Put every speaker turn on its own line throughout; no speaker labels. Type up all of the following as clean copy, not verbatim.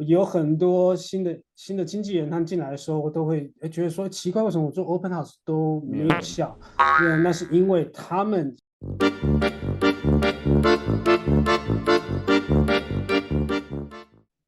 有很多新的经纪人他们进来的时候，我都会觉得说奇怪，为什么我做 open house 都没有效？那是因为他们。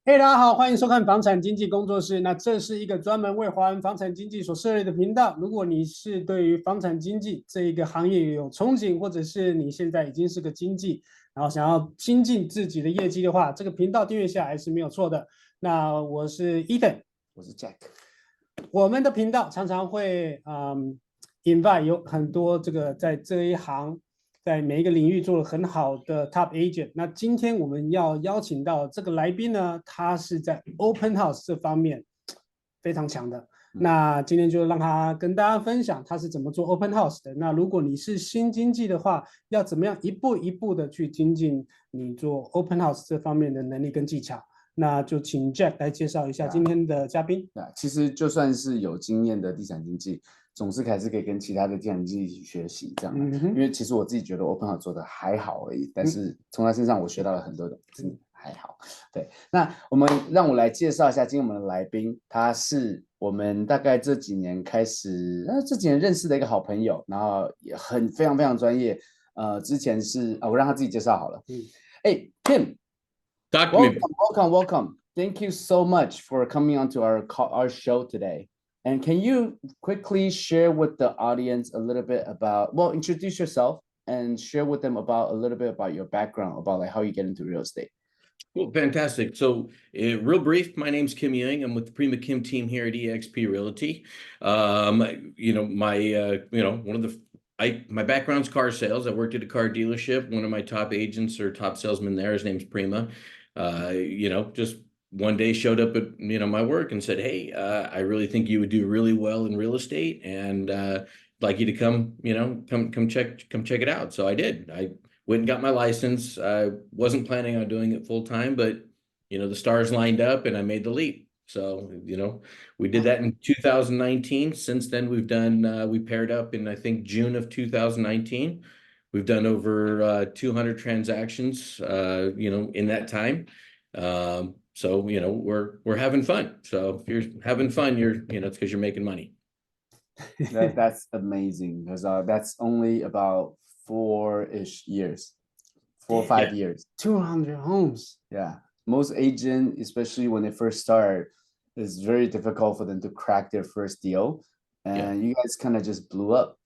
嘿，大家好，欢迎收看房产经纪工作室。那这是一个专门为华人房产经纪所设立的频道。如果你是对于房产经纪这一个行业有憧憬，或者是你现在已经是个经纪，然后想要精进自己的业绩的话，这个频道订阅下来是没有错的。那我是 Ethan，
我是 Jack。
我们的频道常常会invite 有很多这个在这一行。在每一个领域做了很好的 top agent。那今天我们要邀请到这个来宾呢，他是在 open house 这方面非常强的。那今天就让他跟大家分享他是怎么做 open house 的。那如果你是新经纪的话，要怎么样一步一步的去精进你做 open house 这方面的能力跟技巧？那就请 Jack 来介绍一下今天的嘉宾。
其实就算是有经验的地产经纪，总是还是可以跟其他的地产经纪一起学习这样。因为其实我自己觉得 open house 做的还好而已，但是从他身上我学到了很多的，还好。对，那让我来介绍一下今天我们的来宾，他是我们大概这几年认识的一个好朋友，然后也非常非常专业。之前是我让他自己介绍好了。Tim。Welcome. Thank you so much for coming onto our show today. And can you quickly share with the audience a little bit about, introduce yourself and share with them about a little bit about your background, about like how you get into real estate.
Well, fantastic. So, real brief, my name's Kim Ewing. I'm with the Prima Kim team here at eXp Realty. My background's car sales. I worked at a car dealership. One of my top agents or top salesmen there, his name's Prima. Just one day showed up at, my work and said, hey, I really think you would do really well in real estate, and I'd like you to come check it out. So I did. I went and got my license. I wasn't planning on doing it full time, but, the stars lined up and I made the leap. So, we did that in 2019. Since then, we paired up in, I think, June of 2019. We've done over 200 transactions, in that time. So, we're having fun. So if you're having fun, it's because you're making money.
That's amazing, because that's only about 4-ish years, 4 or 5 years.
200 homes.
Yeah. Most agents, especially when they first start, it's very difficult for them to crack their first deal. And you guys kind of just blew up.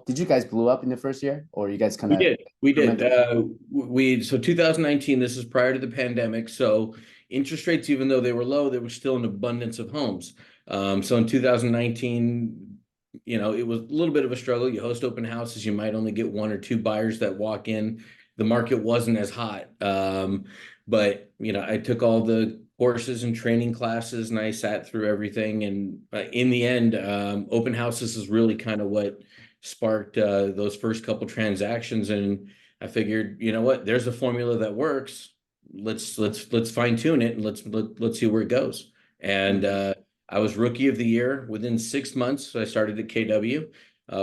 Did you guys blow up in the first year, or you guys kind of?
We did. So 2019, this is prior to the pandemic. So interest rates, even though they were low, there was still an abundance of homes. So in 2019, it was a little bit of a struggle. You host open houses, you might only get 1 or 2 buyers that walk in. The market wasn't as hot. But I took all the courses and training classes, and I sat through everything. And in the end, open houses is really kind of what sparked those first couple transactions. And I figured, there's a formula that works. Let's fine tune it, and let's see where it goes. And I was rookie of the year within 6 months. So I started at KW.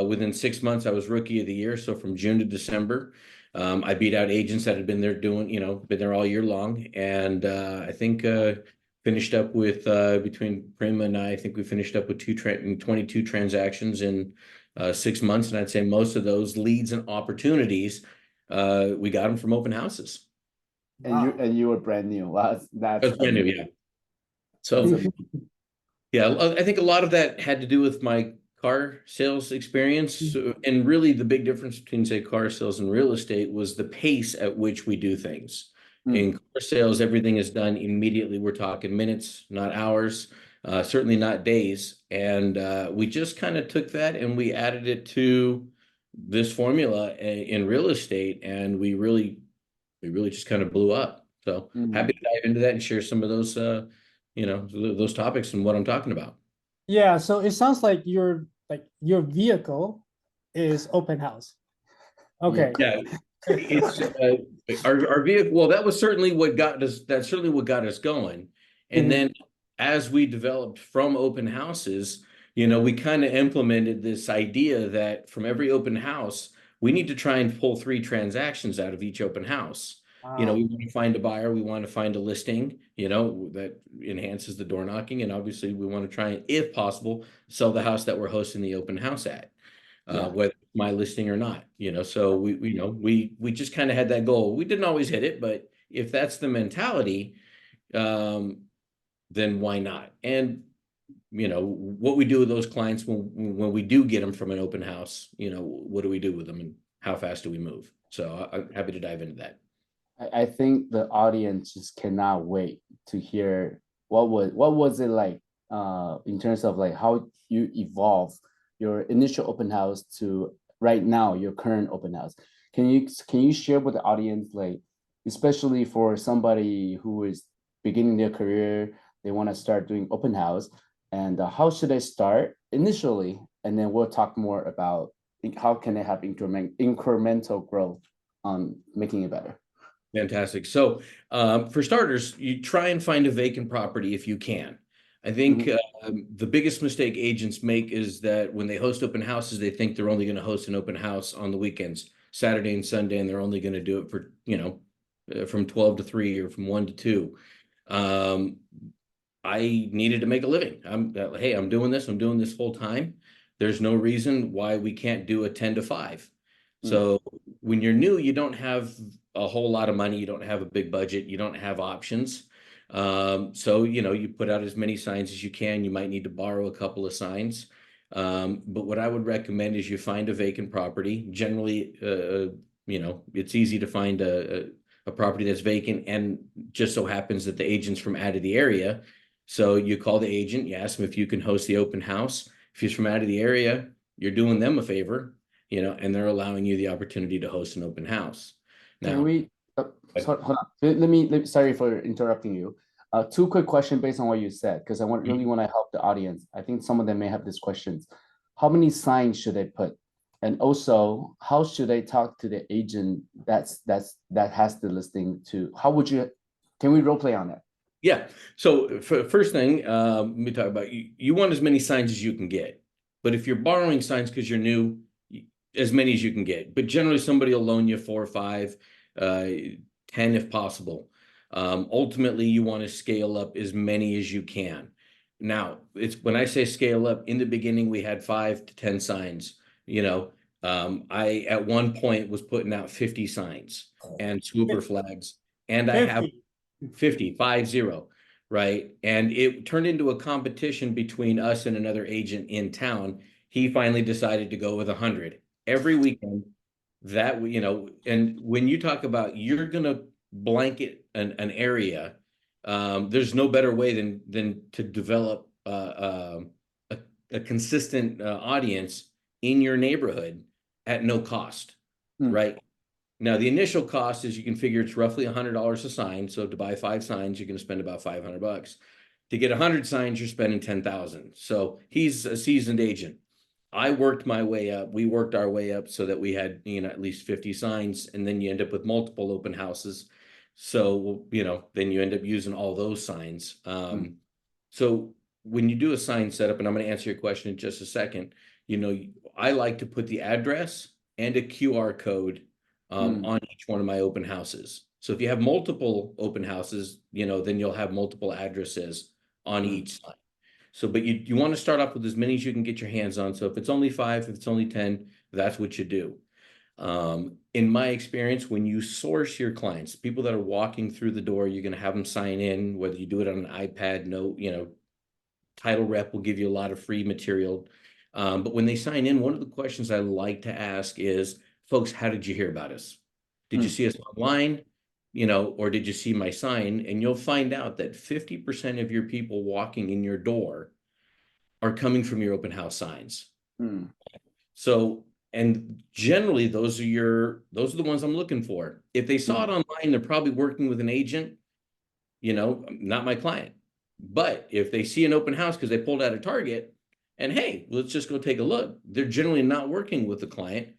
Within 6 months, I was rookie of the year. So from June to December. I beat out agents that had been there been there all year long. And I think finished up with, between Prima and I think we finished up with 22 transactions in 6 months. And I'd say most of those leads and opportunities, we got them from open houses.
And you were brand new. That's
brand new, yeah. So, I think a lot of that had to do with my car sales experience. And really the big difference between, say, car sales and real estate was the pace at which we do things. In car sales, everything is done immediately. We're talking minutes, not hours, certainly not days. And we just kind of took that and we added it to this formula in real estate, and we really just kind of blew up. So happy to dive into that and share some of those those topics and what I'm talking about.
Yeah, so it sounds like your vehicle is open house. Okay.
Yeah, it's our vehicle. Well, that was certainly what got us. That's certainly what got us going. And then as we developed from open houses, we kind of implemented this idea that from every open house, we need to try and pull 3 transactions out of each open house. You know,
Wow.
we want to find a buyer, we want to find a listing, you know, that enhances the door knocking. And obviously we want to try and, if possible, sell the house that we're hosting the open house at,
Yeah.
whether it's my listing or not, you know. So we just kind of had that goal. We didn't always hit it, but if that's the mentality, then why not? And you know, what we do with those clients when we do get them from an open house, you know, what do we do with them and how fast do we move? So I'm happy to dive into that.
I think the audience just cannot wait to hear what was it like in terms of like how you evolve your initial open house to right now your current open house. Can you share with the audience, like especially for somebody who is beginning their career, they want to start doing open house, and how should they start initially, and then we'll talk more about how can they have incremental growth on making it better.
Fantastic. So for starters, you try and find a vacant property if you can. I think the biggest mistake agents make is that when they host open houses, they think they're only going to host an open house on the weekends, Saturday and Sunday, and they're only going to do it for, you know, from 12 to 3 or from 1 to 2. I needed to make a living. Hey, I'm doing this full time. There's no reason why we can't do a 10 to 5. So when you're new, you don't have a whole lot of money. You don't have a big budget. You don't have options. So, you know, you put out as many signs as you can. You might need to borrow a couple of signs. But what I would recommend is you find a vacant property. Generally, you know, it's easy to find a property that's vacant, and just so happens that the agent's from out of the area. So you call the agent, you ask them if you can host the open house. If he's from out of the area, you're doing them a favor, you know, and they're allowing you the opportunity to host an open house. Now,
can we, hold on. Sorry for interrupting you. Two quick questions based on what you said, because I really want to help the audience. I think some of them may have these questions. How many signs should they put? And also, how should they talk to the agent that has the listing to, can we role play on that?
Yeah. So first thing, let me talk about, you want as many signs as you can get. But if you're borrowing signs because you're new, as many as you can get. But generally somebody will loan you 4 or 5, 10 if possible. Ultimately, you want to scale up as many as you can. Now, it's when I say scale up, in the beginning, we had 5 to 10 signs. You know, I at one point was putting out 50 signs and swooper flags, and I have 50, right? And it turned into a competition between us and another agent in town. He finally decided to go with 100 every weekend. That, you know, and when you talk about you're going to blanket an area, there's no better way than to develop a consistent audience in your neighborhood at no cost, right? Now, the initial cost is, you can figure it's roughly $100 a sign. So to buy 5 signs, you're going to spend about $500. To get 100 signs, you're spending $10,000. So he's a seasoned agent. I worked my way up. We worked our way up so that we had, you know, at least 50 signs, and then you end up with multiple open houses. So, you know, then you end up using all those signs. So when you do a sign setup, and I'm going to answer your question in just a second, you know, I like to put the address and a QR code on each one of my open houses. So if you have multiple open houses, you know, then you'll have multiple addresses on each sign. So, but you want to start off with as many as you can get your hands on. So if it's only 5, if it's only 10, that's what you do. In my experience, when you source your clients, people that are walking through the door, you're going to have them sign in, whether you do it on an iPad, note, you know, title rep will give you a lot of free material. But when they sign in, one of the questions I like to ask is, folks, how did you hear about us? Did you see us online, you know, or did you see my sign? And you'll find out that 50% of your people walking in your door are coming from your open house signs. So, and generally those are the ones I'm looking for. If they saw it online, they're probably working with an agent, you know, not my client. But if they see an open house because they pulled out a target and, hey, let's just go take a look, they're generally not working with the client,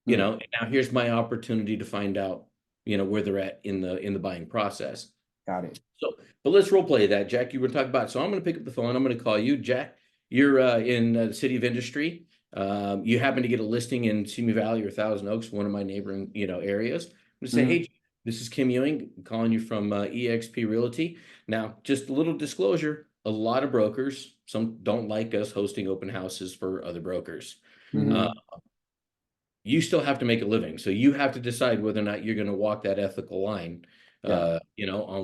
you know, and now here's my opportunity to find out, you know, where they're at in the buying process.
Got it.
So, but let's role play that, Jack. You were talking about, so I'm going to pick up the phone. I'm going to call you, Jack. You're in the city of Industry. You happen to get a listing in Simi Valley or Thousand Oaks, one of my neighboring, you know, areas. I'm going to say, hey, This is Kim Ewing calling you from eXp Realty. Now, just a little disclosure, a lot of brokers, some don't like us hosting open houses for other brokers. You still have to make a living. So you have to decide whether or not you're going to walk that ethical line, on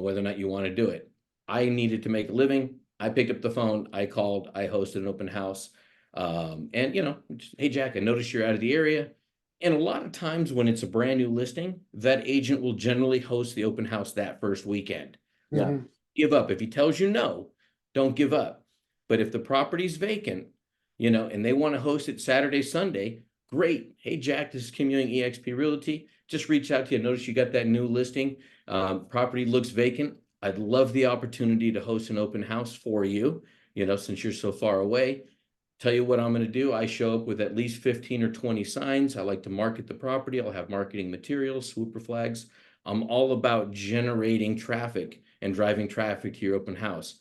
whether or not you want to do it. I needed to make a living. I picked up the phone. I called. I hosted an open house. Hey, Jack, I noticed you're out of the area. And a lot of times when it's a brand new listing, that agent will generally host the open house that first weekend. Give up. If he tells you no, don't give up. But if the property's vacant, and they want to host it Saturday, Sunday, great. Hey, Jack, this is Kim Ewing, eXp Realty. Just reach out to you. Notice you got that new listing. Property looks vacant. I'd love the opportunity to host an open house for you, since you're so far away. Tell you what I'm going to do. I show up with at least 15 or 20 signs. I like to market the property. I'll have marketing materials, swooper flags. I'm all about generating traffic and driving traffic to your open house.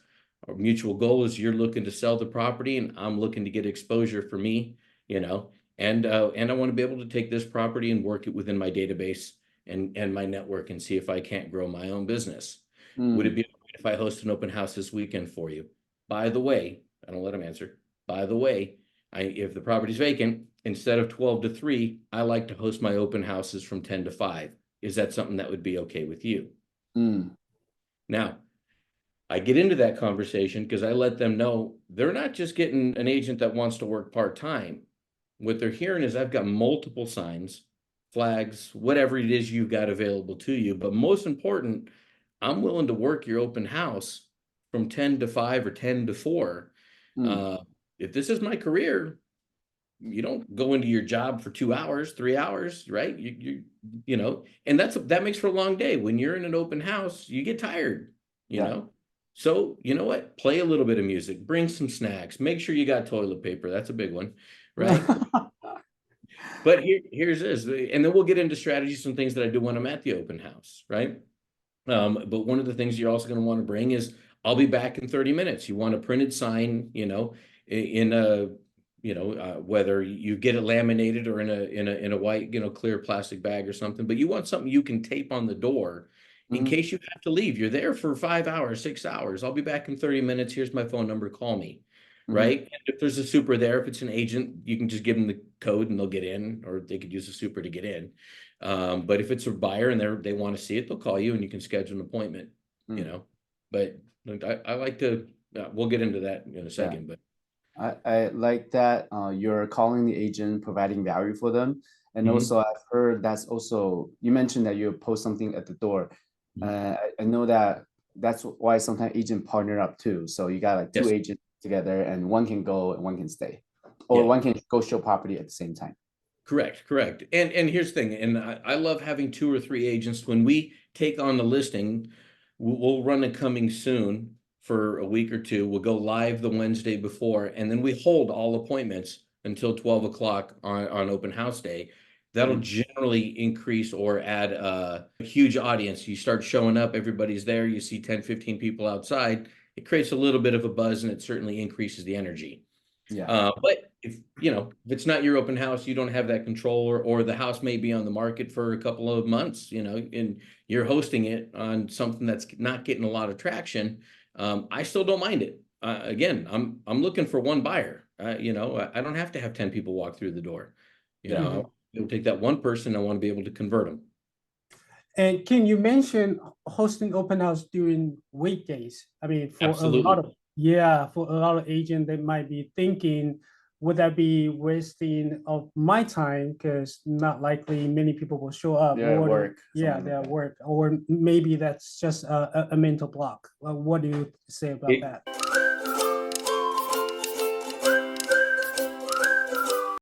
Our mutual goal is you're looking to sell the property and I'm looking to get exposure for me, and I want to be able to take this property and work it within my database and my network and see if I can't grow my own business. Would it be okay if I host an open house this weekend for you? By the way, I don't let them answer. By the way, if the property's vacant, instead of 12 to 3, I like to host my open houses from 10 to 5. Is that something that would be okay with you? Now, I get into that conversation because I let them know they're not just getting an agent that wants to work part-time. What they're hearing is I've got multiple signs, flags, whatever it is you've got available to you. But most important, I'm willing to work your open house from 10 to 5 or 10 to 4. If this is my career, you don't go into your job for 2 hours, 3 hours, right? And that makes for a long day. When you're in an open house, you get tired, know? So you know what? Play a little bit of music, bring some snacks, make sure you got toilet paper. That's a big one, right? But here's this, and then we'll get into strategies and things that I do when I'm at the open house, right? But one of the things you're also going to want to bring is I'll be back in 30 minutes. You want a printed sign, in a, whether you get it laminated or in a white, clear plastic bag or something, but you want something you can tape on the door in case you have to leave. You're there for 5 hours, 6 hours. I'll be back in 30 minutes. Here's my phone number. Call me. Right. And if there's a super there, if it's an agent, you can just give them the code and they'll get in, or they could use a super to get in. But if it's a buyer and they want to see it, they'll call you and you can schedule an appointment, but I like to, we'll get into that in a second, but.
I like that you're calling the agent, providing value for them. And also I've heard that's also, you mentioned that you post something at the door. I know that's why sometimes agent partner up too. So you got like two agents together and one can go and one can stay, or one can go show property at the same time.
Correct. And here's the thing, and I love having 2 or 3 agents. When we take on the listing, we'll run a coming soon for a week or 2. We'll go live the Wednesday before, and then we hold all appointments until 12 o'clock on open house day. That'll generally increase or add a huge audience. You start showing up, everybody's there, you see 10, 15 people outside. It creates a little bit of a buzz and it certainly increases the energy. But if it's not your open house, you don't have that control, or the house may be on the market for a couple of months, and you're hosting it on something that's not getting a lot of traction. I still don't mind it. Again, I'm looking for one buyer. I don't have to have 10 people walk through the door. It'll take that one person. I want to be able to convert them.
And Kim, you mentioned hosting open house during weekdays. I mean, for
Absolutely.
for a lot of agents, they might be thinking, would that be wasting of my time? Because not likely many people will show up.
They're at work.
They're at work. Or maybe that's just a mental block. What do you say about that?